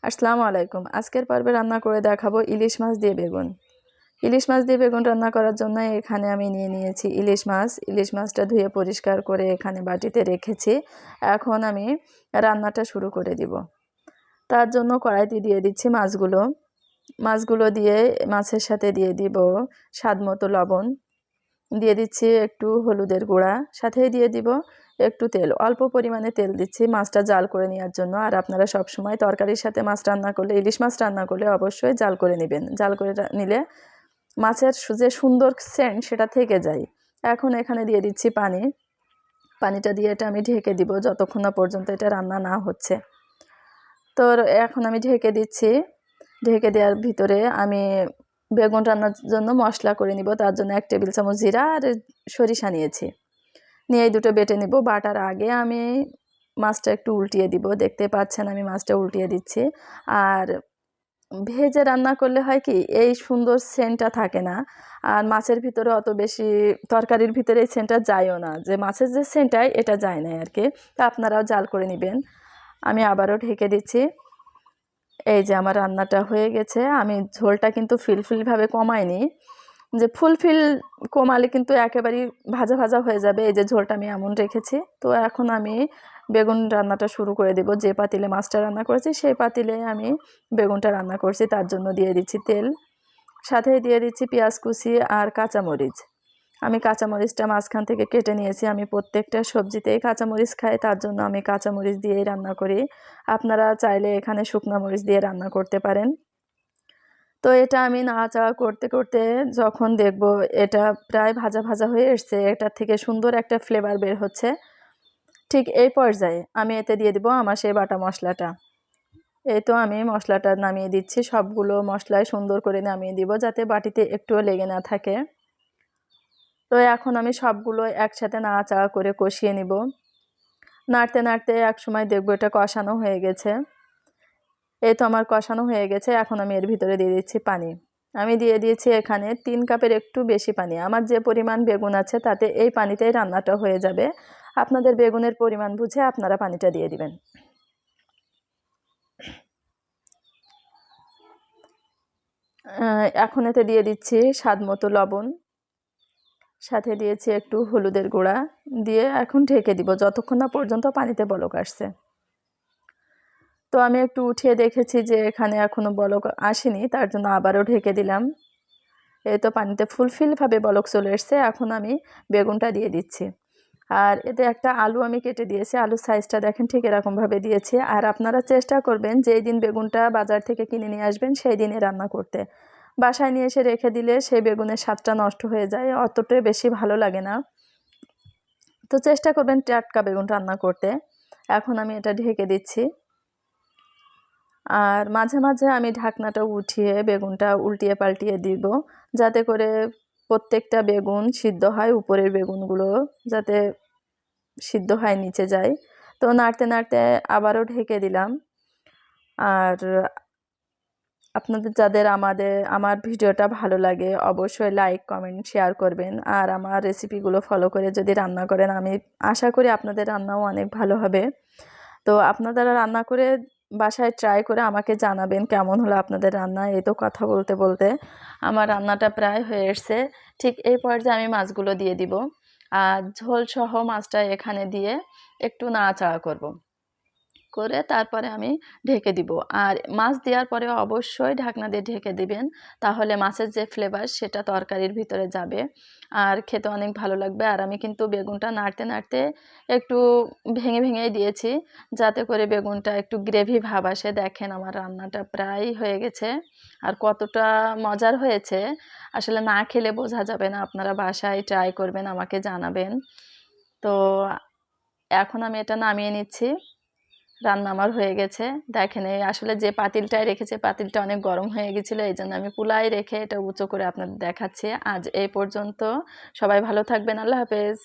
আসসালামু আলাইকুম। আজকের পর্বে রান্না করে দেখাবো ইলিশ মাছ দিয়ে বেগুন। ইলিশ মাছ দিয়ে বেগুন রান্না করার জন্য এখানে আমি নিয়ে নিয়েছি ইলিশ মাছ। ইলিশ মাছটা ধুয়ে পরিষ্কার করে এখানে বাটিতে রেখেছি। এখন আমি রান্নাটা শুরু করে দিব। তার জন্য কড়াইতে দিয়ে দিচ্ছি মাছগুলো। মাছগুলো দিয়ে মাছের সাথে দিয়ে দিব স্বাদমতো লবণ, দিয়ে দিচ্ছি একটু হলুদের গুঁড়া, সাথেই দিয়ে দিব একটু তেল। অল্প পরিমাণে তেল দিচ্ছি মাছটা জাল করে নেওয়ার জন্য। আর আপনারা সব সময় তরকারির সাথে মাছ রান্না করলে, ইলিশ মাছ রান্না করলে অবশ্যই জাল করে নেবেন। জাল করে নিলে মাছের যে সুন্দর সেন্ট সেটা থেকে যায়। এখন এখানে দিয়ে দিচ্ছি পানি। পানিটা দিয়ে এটা আমি ঢেকে দিব যতক্ষণ না পর্যন্ত এটা রান্না না হচ্ছে। তো এখন আমি ঢেকে দিচ্ছি। ঢেকে দেওয়ার ভিতরে আমি বেগুন রান্নার জন্য মশলা করে নিব। তার জন্য 1 টেবিল চামচ জিরা আর সরিষা নিয়েছি। নিয়ে এই দুটো বেটে নিব। বাটার আগে আমি মাছটা একটু উল্টিয়ে দিব। দেখতে পাচ্ছেন আমি মাছটা উল্টিয়ে দিচ্ছি। আর ভেজে রান্না করলে হয় কি, এই সুন্দর সেন্টটা থাকে না। আর মাছের ভিতরে অত বেশি, তরকারির ভিতরে এই সেন্টটা যায়ও না, যে মাছের যে সেন্টটাই এটা যায় না আর কি। তা আপনারাও জাল করে নেবেন। আমি আবারও ঢেকে দিচ্ছি। এই যে আমার রান্নাটা হয়ে গেছে। আমি ঝোলটা কিন্তু ফিলফিলভাবে কমাইনি, যে ফুলফিল কমালে কিন্তু একেবারেই ভাজা ভাজা হয়ে যাবে। এই যে ঝোলটা আমি এমন রেখেছি। তো এখন আমি বেগুন রান্নাটা শুরু করে দেব। যে পাতিলে মাছটা রান্না করেছি সেই পাতিলে আমি বেগুনটা রান্না করছি। তার জন্য দিয়ে দিচ্ছি তেল, সাথে দিয়ে দিচ্ছি পেঁয়াজ কুচি আর কাঁচামরিচ। আমি কাঁচামরিচটা মাঝখান থেকে কেটে নিয়েছি। আমি প্রত্যেকটা সবজিতেই কাঁচামরিচ খাই, তার জন্য আমি কাঁচামরিচ দিয়েই রান্না করি। আপনারা চাইলে এখানে শুকনো মরিচ দিয়ে রান্না করতে পারেন। তো এটা আমি নাড়াচাড়া করতে করতে যখন দেখব এটা প্রায় ভাজা ভাজা হয়ে এসছে, এটা থেকে সুন্দর একটা ফ্লেভার বের হচ্ছে, ঠিক এই পর্যায়ে আমি এতে দিয়ে দিব আমার সেই বাটা মশলাটা। এই তো আমি মশলাটা নামিয়ে দিচ্ছি। সবগুলো মশলাই সুন্দর করে নামিয়ে দিব যাতে বাটিতে একটুও লেগে না থাকে। তো এখন আমি সবগুলো একসাথে নাড়াচাড়া করে কষিয়ে নিব। নাড়তে নাড়তে একসময় দেখব এটা কষানো হয়ে গেছে। এই তো আমার কষানো হয়ে গেছে। এখন আমি এর ভিতরে দিয়ে দিচ্ছি পানি। আমি দিয়ে দিয়েছি এখানে 3 কাপের একটু বেশি পানি। আমার যে পরিমাণ বেগুন আছে তাতে এই পানিতেই রান্নাটা হয়ে যাবে। আপনাদের বেগুনের পরিমাণ বুঝে আপনারা পানিটা দিয়ে দিবেন। এখন এতে দিয়ে দিচ্ছি স্বাদমতো লবণ, সাথে দিয়েছি একটু হলুদের গুঁড়া, দিয়ে এখন ঢেকে দিব যতক্ষণ না পর্যন্ত পানিতে বলক আসছে। তো আমি একটু উঠিয়ে দেখেছি যে এখানে এখনো বলক আসেনি, তার জন্য আবারও ঢেকে দিলাম। এই তো পানিতে ফুলফিলভাবে বলক চলে এসছে। এখন আমি বেগুনটা দিয়ে দিচ্ছি। আর এতে একটা আলু আমি কেটে দিয়েছি। আলুর সাইজটা দেখেন ঠিক এরকমভাবে দিয়েছি। আর আপনারা চেষ্টা করবেন যেই দিন বেগুনটা বাজার থেকে কিনে নিয়ে আসবেন সেই দিনে রান্না করতে। বাসায় নিয়ে এসে রেখে দিলে সেই বেগুনের স্বাদটা নষ্ট হয়ে যায়, অতটাই বেশি ভালো লাগে না। তো চেষ্টা করবেন টাটকা বেগুন রান্না করতে। এখন আমি এটা ঢেকে দিচ্ছি। আর মাঝে মাঝে আমি ঢাকনাটা উঠিয়ে বেগুনটা উল্টিয়ে পাল্টিয়ে দিব, যাতে করে প্রত্যেকটা বেগুন সিদ্ধ হয়, উপরের বেগুনগুলো যাতে সিদ্ধ হয় নিচে যায়। তো নাড়তে নাড়তে আবারও ঢেকে দিলাম। আর আপনাদের যাদের আমার ভিডিওটা ভালো লাগে অবশ্যই লাইক কমেন্ট শেয়ার করবেন। আর আমার রেসিপিগুলো ফলো করে যদি রান্না করেন, আমি আশা করি আপনাদের রান্নাও অনেক ভালো হবে। তো আপনারা রান্না করে বাসায় ট্রাই করে আমাকে জানাবেন কেমন হলো আপনাদের রান্না। এই তো কথা বলতে বলতে আমার রান্নাটা প্রায় হয়ে এসছে। ঠিক এই পর্যায়ে আমি মাছগুলো দিয়ে দিব। আর ঝোল সহ মাছটা এখানে দিয়ে একটু নাড়াচাড়া করব, করে তারপরে আমি ঢেকে দিব। আর মাছ দেওয়ার পরে অবশ্যই ঢাকনা দিয়ে ঢেকে দিবেন, তাহলে মাছের যে ফ্লেভার সেটা তরকারির ভিতরে যাবে আর খেতে অনেক ভালো লাগবে। আর আমি কিন্তু বেগুনটা নাড়তে নাড়তে একটু ভেঙে ভেঙেই দিয়েছি, যাতে করে বেগুনটা একটু গ্রেভি ভাব আসে। দেখেন আমার রান্নাটা প্রায় হয়ে গেছে। আর কতটা মজার হয়েছে আসলে না খেলে বোঝা যাবে না। আপনারা বাসায় ট্রাই করবেন, আমাকে জানাবেন। তো এখন আমি এটা নামিয়ে নিচ্ছি। রান্না আমার হয়ে গেছে। দেখেন এই আসলে যে পাতিলটায় রেখেছে পাতিলটা অনেক গরম হয়ে গেছিলো, এই জন্য আমি কুলায় রেখে এটা উঁচু করে আপনাদের দেখাচ্ছি। আজ এই পর্যন্ত। সবাই ভালো থাকবেন। আল্লাহ হাফেজ।